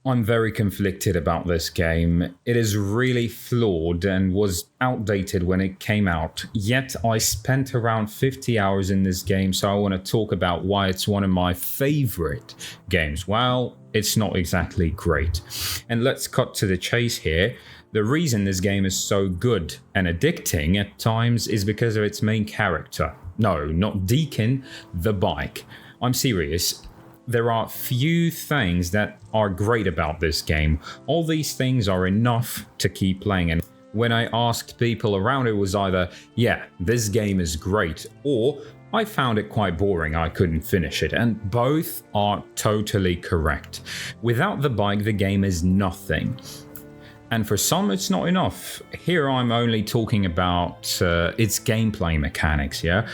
I'm very conflicted about this game. It is really flawed and was outdated when it came out. Yet I spent around 50 hours in this game, so I want to talk about why it's one of my favorite games. Well, it's not exactly great. And let's cut to the chase here. The reason this game is so good and addicting at times is because of its main character. No, not Deacon, the bike. I'm serious. There are few things that are great about this game. All these things are enough to keep playing. And when I asked people around, it was either, yeah, this game is great, or I found it quite boring, I couldn't finish it. And both are totally correct. Without the bike, the game is nothing. And for some, it's not enough. Here I'm only talking about its gameplay mechanics, yeah?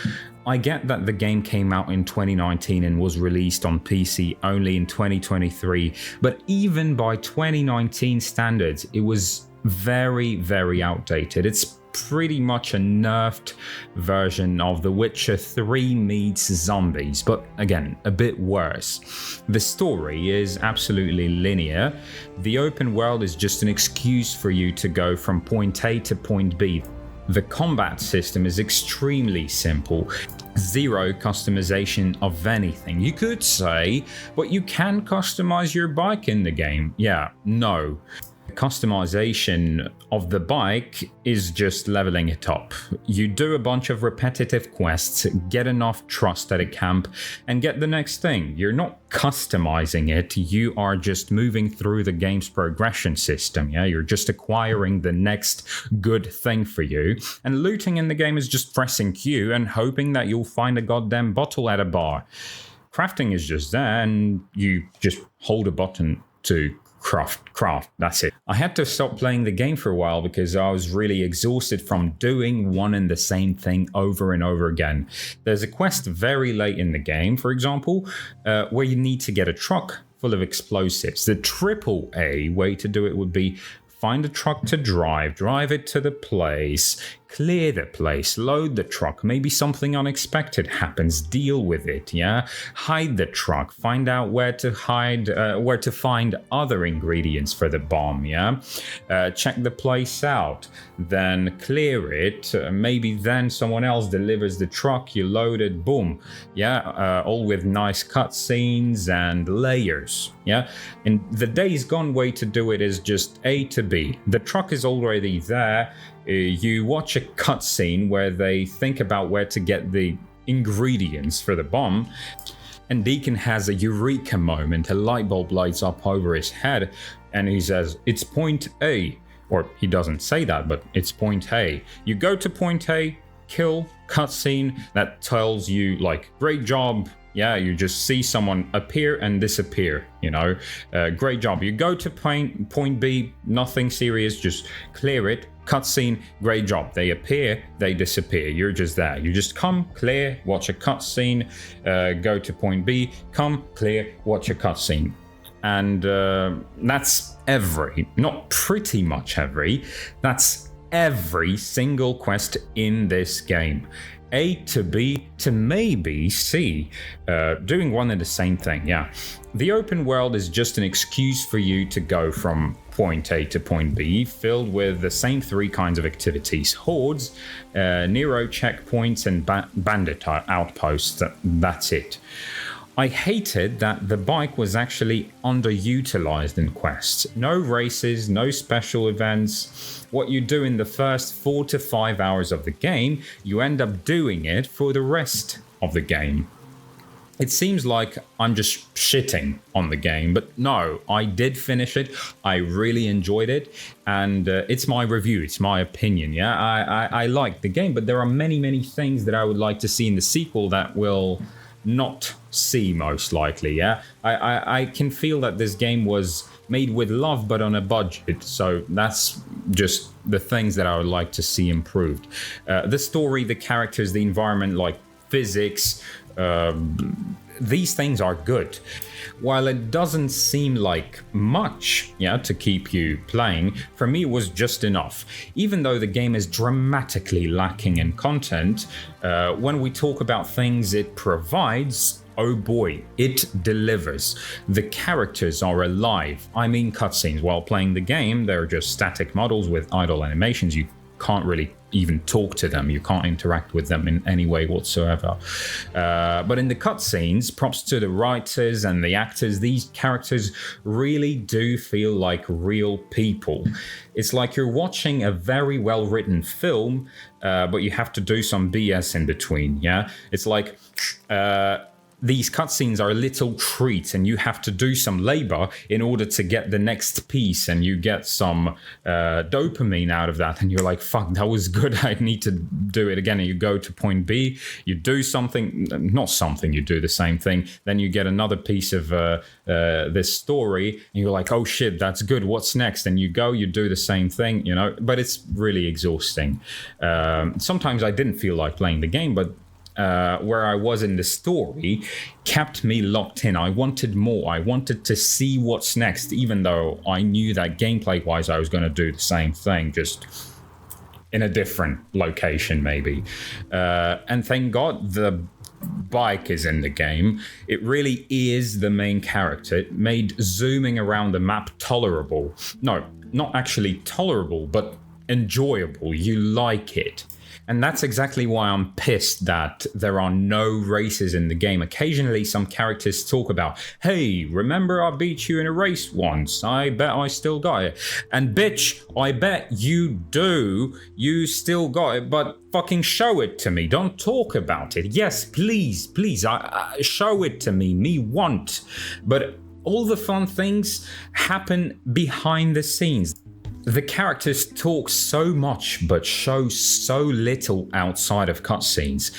I get that the game came out in 2019 and was released on PC only in 2023, but even by 2019 standards, it was very, very outdated. It's pretty much a nerfed version of The Witcher 3 meets zombies, but again, a bit worse. The story is absolutely linear. The open world is just an excuse for you to go from point A to point B. The combat system is extremely simple. Zero customization of anything. You could say, but you can customize your bike in the game. Yeah, no. Customization of the bike is just leveling it up. You do a bunch of repetitive quests, get enough trust at a camp, and get the next thing. You're not customizing it, you are just moving through the game's progression system. Yeah, you're just acquiring the next good thing for you, and looting in the game is just pressing Q and hoping that you'll find a goddamn bottle at a bar. Crafting is just there, and you just hold a button to craft, that's it. I had to stop playing the game for a while because I was really exhausted from doing one and the same thing over and over again. There's a quest very late in the game, for example, where you need to get a truck full of explosives. The triple A way to do it would be find a truck to drive it to the place, clear the place, load the truck, maybe something unexpected happens, deal with it, yeah? Hide the truck, find out where to find other ingredients for the bomb, yeah? Check the place out, then clear it, maybe then someone else delivers the truck, you load it, boom, yeah? All with nice cutscenes and layers, yeah? And the days gone way to do it is just A to B. The truck is already there. You watch a cutscene where they think about where to get the ingredients for the bomb, and Deacon has a eureka moment. A light bulb lights up over his head, and he says, "It's point A." Or he doesn't say that, but it's point A. You go to point A, kill, cutscene, that tells you, like, great job. Yeah, you just see someone appear and disappear, you know. Great job. You go to point B, nothing serious, just clear it. Cutscene, great job. They appear, they disappear. You're just there. You just come, clear, watch a cutscene, go to point B, come, clear, watch a cutscene. And that's not pretty much that's every single quest in this game. A to B to maybe C, doing one and the same thing, yeah. The open world is just an excuse for you to go from point A to point B, filled with the same three kinds of activities: hordes, Nero checkpoints, and bandit outposts. That's it. I hated that the bike was actually underutilized in quests. No races, no special events. What you do in the first 4 to 5 hours of the game, you end up doing it for the rest of the game. It seems like I'm just shitting on the game, but no, I did finish it. I really enjoyed it, and it's my review, it's my opinion, yeah? I like the game, but there are many, many things that I would like to see in the sequel that will not see, most likely, yeah? I can feel that this game was made with love but on a budget, so that's just the things that I would like to see improved. The story, the characters, the environment, like physics, these things are good. While it doesn't seem like much, yeah, to keep you playing, for me it was just enough. Even though the game is dramatically lacking in content, when we talk about things it provides, oh boy, it delivers. The characters are alive. I mean, cutscenes. While playing the game, they're just static models with idle animations. You can't really even talk to them. You can't interact with them in any way whatsoever. But in the cutscenes, props to the writers and the actors, these characters really do feel like real people. It's like you're watching a very well-written film, but you have to do some BS in between, yeah? It's like... these cutscenes are little treats, and you have to do some labor in order to get the next piece, and you get some dopamine out of that, and you're like, fuck, that was good, I need to do it again. And you go to point B, you do something, not something, you do the same thing, then you get another piece of this story, and you're like, oh shit, that's good, what's next? And you go, you do the same thing, you know, but it's really exhausting. Sometimes I didn't feel like playing the game, but where I was in the story kept me locked in. I wanted more. I wanted to see what's next, even though I knew that gameplay-wise I was going to do the same thing, just in a different location maybe. And thank God the bike is in the game. It really is the main character. It made zooming around the map tolerable. No, not actually tolerable, but enjoyable. You like it. And that's exactly why I'm pissed that there are no races in the game. Occasionally, some characters talk about, hey, remember I beat you in a race once? I bet I still got it. And bitch, I bet you do. You still got it, but fucking show it to me. Don't talk about it. Yes, please, show it to me. Me want. But all the fun things happen behind the scenes. The characters talk so much but show so little outside of cutscenes.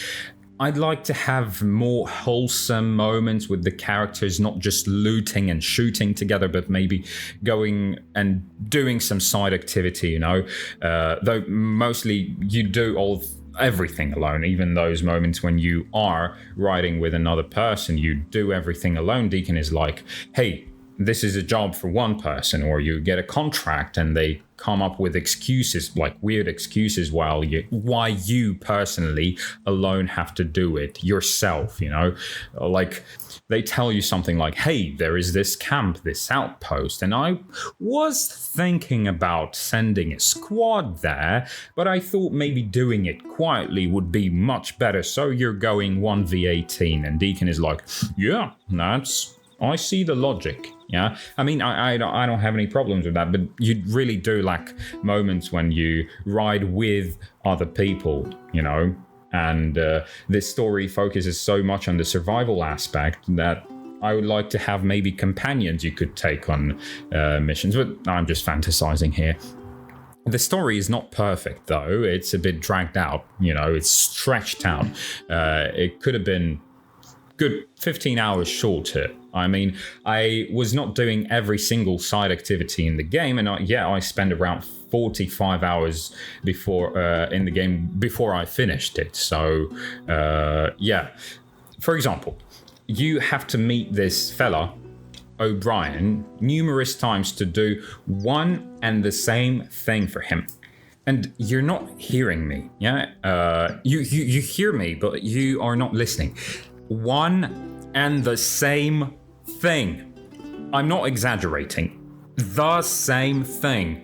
I'd like to have more wholesome moments with the characters, not just looting and shooting together, but maybe going and doing some side activity, you know. Though mostly you do everything alone. Even those moments when you are riding with another person, you do everything alone. Deacon is like, hey, this is a job for one person, or you get a contract and they come up with excuses, like weird excuses, why you personally alone have to do it yourself, you know? Like they tell you something like, hey, there is this camp, this outpost, and I was thinking about sending a squad there, but I thought maybe doing it quietly would be much better, so you're going 1v18, and Deacon is like, yeah, I see the logic. Yeah, I mean, I don't have any problems with that, but you really do lack moments when you ride with other people, you know, and this story focuses so much on the survival aspect that I would like to have maybe companions you could take on missions, but I'm just fantasizing here. The story is not perfect, though. It's a bit dragged out, you know, it's stretched out. It could have been good 15 hours shorter. I mean, I was not doing every single side activity in the game, and I spent around 45 hours in the game before I finished it. So, yeah. For example, you have to meet this fella, O'Brien, numerous times to do one and the same thing for him. And you're not hearing me, yeah? You hear me, but you are not listening. One and the same thing. I'm not exaggerating. The same thing.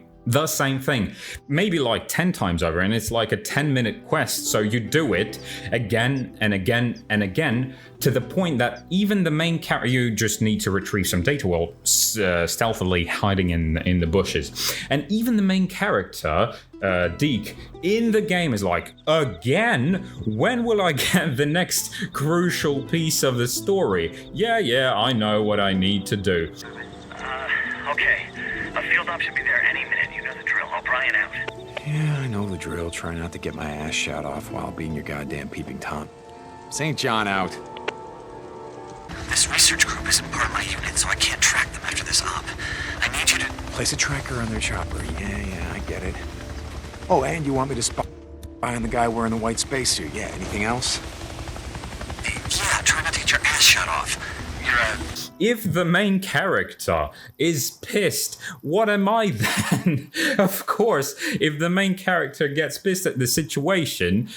Maybe like 10 times over, and it's like a 10-minute quest, so you do it again and again and again, to the point that even the main character, you just need to retrieve some data while stealthily hiding in the bushes, and even the main character, Deke, in the game is like, again? When will I get the next crucial piece of the story? Yeah, I know what I need to do. Okay. A field op should be there any minute. You know the drill. O'Brien out. Yeah, I know the drill. Try not to get my ass shot off while being your goddamn peeping Tom. St. John out. This research group isn't part of my unit, so I can't track them after this op. I need you to... Place a tracker on their chopper. Yeah, I get it. Oh, and you want me to spy on the guy wearing the white spacesuit. Yeah, anything else? Yeah, try not to get your ass shot off. If the main character is pissed, what am I then? Of course, if the main character gets pissed at the situation,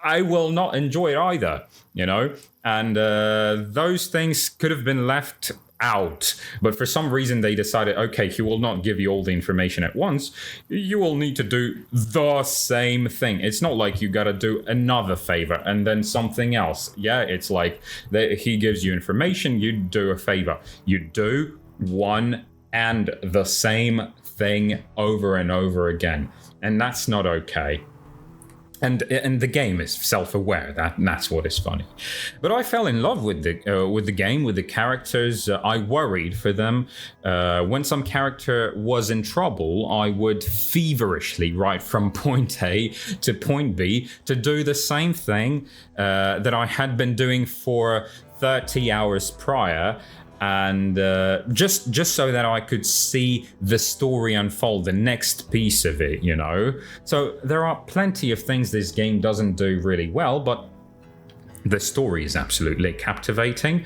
I will not enjoy it either, you know? And those things could have been left out, but for some reason they decided, okay, he will not give you all the information at once, you will need to do the same thing. It's not like you gotta do another favor and then something else. Yeah, it's like he gives you information, you do a favor, you do one and the same thing over and over again, and that's not okay. And the game is self-aware. That's what is funny. But I fell in love with the game, with the characters. I worried for them. When some character was in trouble, I would feverishly write from point A to point B to do the same thing that I had been doing for 30 hours prior. And just so that I could see the story unfold, the next piece of it, you know? So there are plenty of things this game doesn't do really well, but the story is absolutely captivating.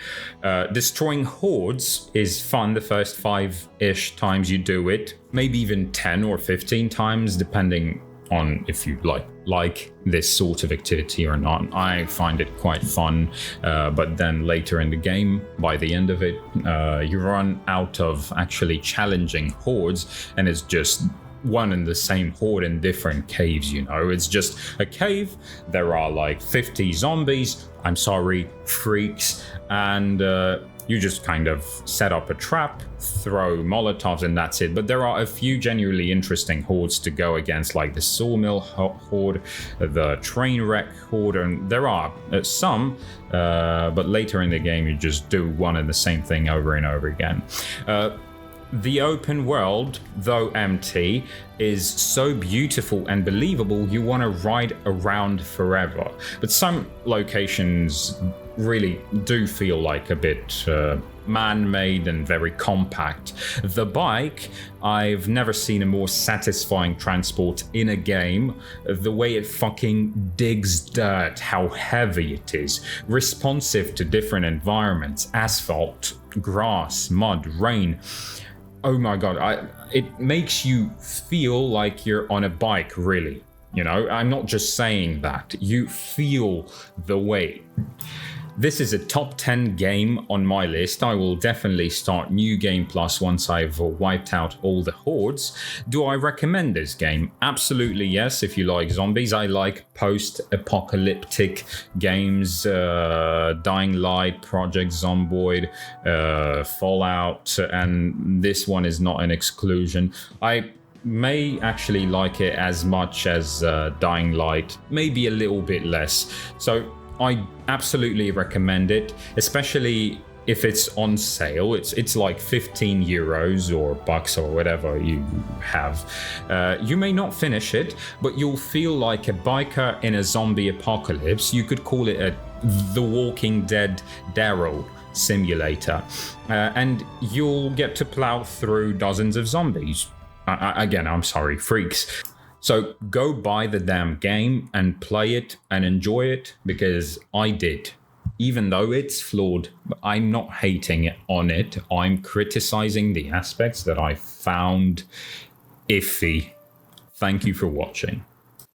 Destroying hordes is fun the first 5-ish times you do it, maybe even 10 or 15 times, depending on if you like this sort of activity or not. I find it quite fun, but then later in the game, by the end of it, you run out of actually challenging hordes, and it's just one and the same horde in different caves, you know? It's just a cave, there are like 50 zombies, freaks, and you just kind of set up a trap, throw Molotovs, and that's it. But there are a few genuinely interesting hordes to go against, like the Sawmill Horde, the Trainwreck Horde, and there are some, but later in the game you just do one and the same thing over and over again. The open world, though empty, is so beautiful and believable you want to ride around forever. But some locations really do feel like a bit man-made and very compact. The bike, I've never seen a more satisfying transport in a game. The way it fucking digs dirt, how heavy it is, responsive to different environments, asphalt, grass, mud, rain. Oh my god, it makes you feel like you're on a bike, really. You know, I'm not just saying that. You feel the weight. This is a top 10 game on my list. I will definitely start New Game Plus once I've wiped out all the hordes. Do I recommend this game? Absolutely yes, if you like zombies. I like post-apocalyptic games, Dying Light, Project Zomboid, Fallout, and this one is not an exclusion. I may actually like it as much as Dying Light, maybe a little bit less. So I absolutely recommend it, especially if it's on sale. It's like 15 euros or bucks or whatever you have. You may not finish it, but you'll feel like a biker in a zombie apocalypse. You could call it The Walking Dead Daryl simulator, and you'll get to plow through dozens of zombies. Freaks. So go buy the damn game and play it and enjoy it, because I did. Even though it's flawed, I'm not hating on it. I'm criticizing the aspects that I found iffy. Thank you for watching.